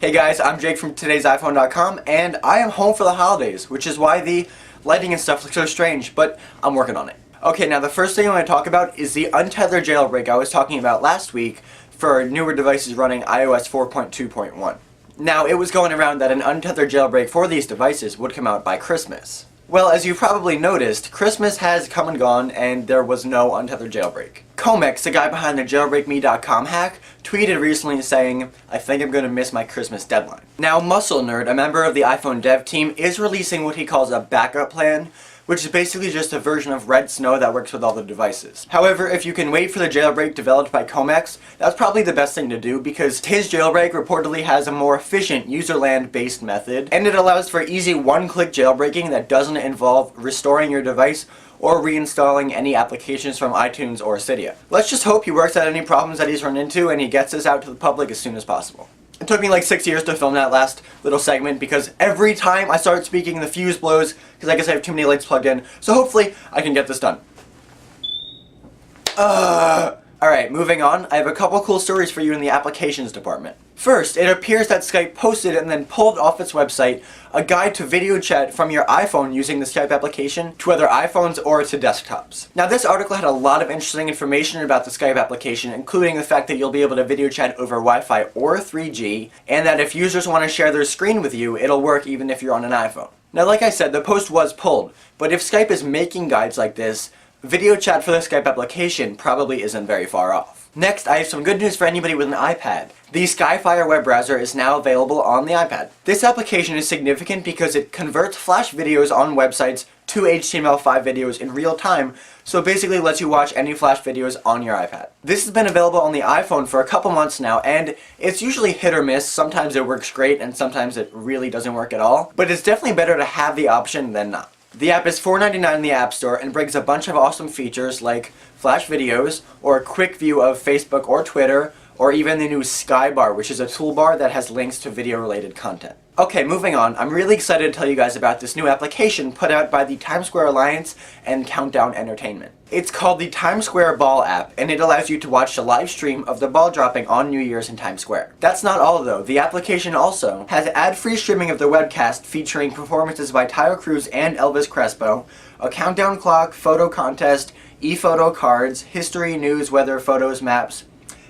Hey guys, I'm Jake from today'siphone.com, and I am home for the holidays, which is why the lighting and stuff looks so strange, but I'm working on it. Okay, now the first thing I want to talk about is the untethered jailbreak I was talking about last week for newer devices running iOS 4.2.1. Now, it was going around that an untethered jailbreak for these devices would come out by Christmas. Well, as you probably noticed, Christmas has come and gone, and there was no untethered jailbreak. Comex, the guy behind the jailbreakme.com hack, tweeted recently saying, "I think I'm going to miss my Christmas deadline." Now, MuscleNerd, a member of the iPhone dev team, is releasing what he calls a backup plan, which is basically just a version of Redsn0w that works with all the devices. However, if you can wait for the jailbreak developed by Comex, that's probably the best thing to do because his jailbreak reportedly has a more efficient userland-based method, and it allows for easy one-click jailbreaking that doesn't involve restoring your device or reinstalling any applications from iTunes or Cydia. Let's just hope he works out any problems that he's run into and he gets this out to the public as soon as possible. It took me like 6 years to film that last little segment because every time I start speaking the fuse blows because I guess I have too many lights plugged in, so hopefully I can get this done. Alright, moving on, I have a couple cool stories for you in the applications department. First, it appears that Skype posted and then pulled off its website a guide to video chat from your iPhone using the Skype application to other iPhones or to desktops. Now, this article had a lot of interesting information about the Skype application, including the fact that you'll be able to video chat over Wi-Fi or 3G, and that if users want to share their screen with you, it'll work even if you're on an iPhone. Now, like I said, the post was pulled, but if Skype is making guides like this, video chat for the Skype application probably isn't very far off. Next, I have some good news for anybody with an iPad. The Skyfire web browser is now available on the iPad. This application is significant because it converts Flash videos on websites to HTML5 videos in real time, so it basically lets you watch any Flash videos on your iPad. This has been available on the iPhone for a couple months now, and it's usually hit or miss. Sometimes it works great, and sometimes it really doesn't work at all, but it's definitely better to have the option than not. The app is $4.99 in the App Store and brings a bunch of awesome features like Flash videos, or a quick view of Facebook or Twitter, or even the new Skybar, which is a toolbar that has links to video-related content. Okay, moving on, I'm really excited to tell you guys about this new application put out by the Times Square Alliance and Countdown Entertainment. It's called the Times Square Ball app, and it allows you to watch the live stream of the ball dropping on New Year's in Times Square. That's not all though. The application also has ad-free streaming of the webcast featuring performances by Tyler Cruz and Elvis Crespo, a countdown clock, photo contest, e-photo cards, history, news, weather, photos, maps,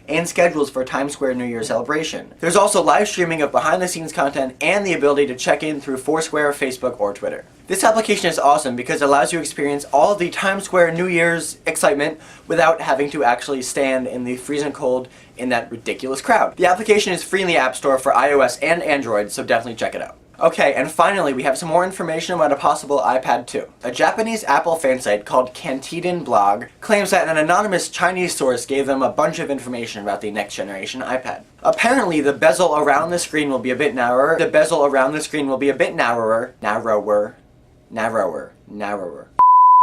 and schedules for Times Square New Year celebration. There's also live streaming of behind-the-scenes content and the ability to check in through Foursquare, Facebook, or Twitter. This application is awesome because it allows you to experience all of the Times Square New Year's excitement without having to actually stand in the freezing cold in that ridiculous crowd. The application is free in the App Store for iOS and Android, so definitely check it out. Okay, and finally, we have some more information about a possible iPad 2. A Japanese Apple fan site called Cantiden Blog claims that an anonymous Chinese source gave them a bunch of information about the next generation iPad. Apparently, the bezel around the screen will be a bit narrower.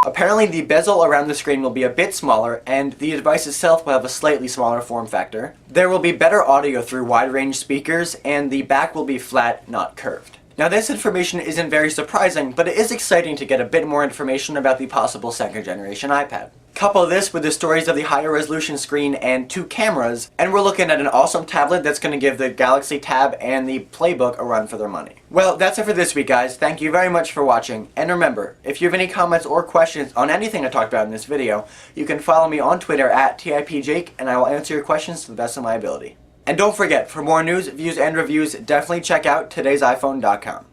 Apparently, the bezel around the screen will be a bit smaller, and the device itself will have a slightly smaller form factor. There will be better audio through wide-range speakers, and the back will be flat, not curved. Now, this information isn't very surprising, but it is exciting to get a bit more information about the possible second-generation iPad. Couple this with the stories of the higher resolution screen and 2 cameras, and we're looking at an awesome tablet that's going to give the Galaxy Tab and the Playbook a run for their money. Well, that's it for this week, guys. Thank you very much for watching, and remember, if you have any comments or questions on anything I talked about in this video, you can follow me on Twitter at TIPJake, and I will answer your questions to the best of my ability. And don't forget, for more news, views, and reviews, definitely check out today'siphone.com.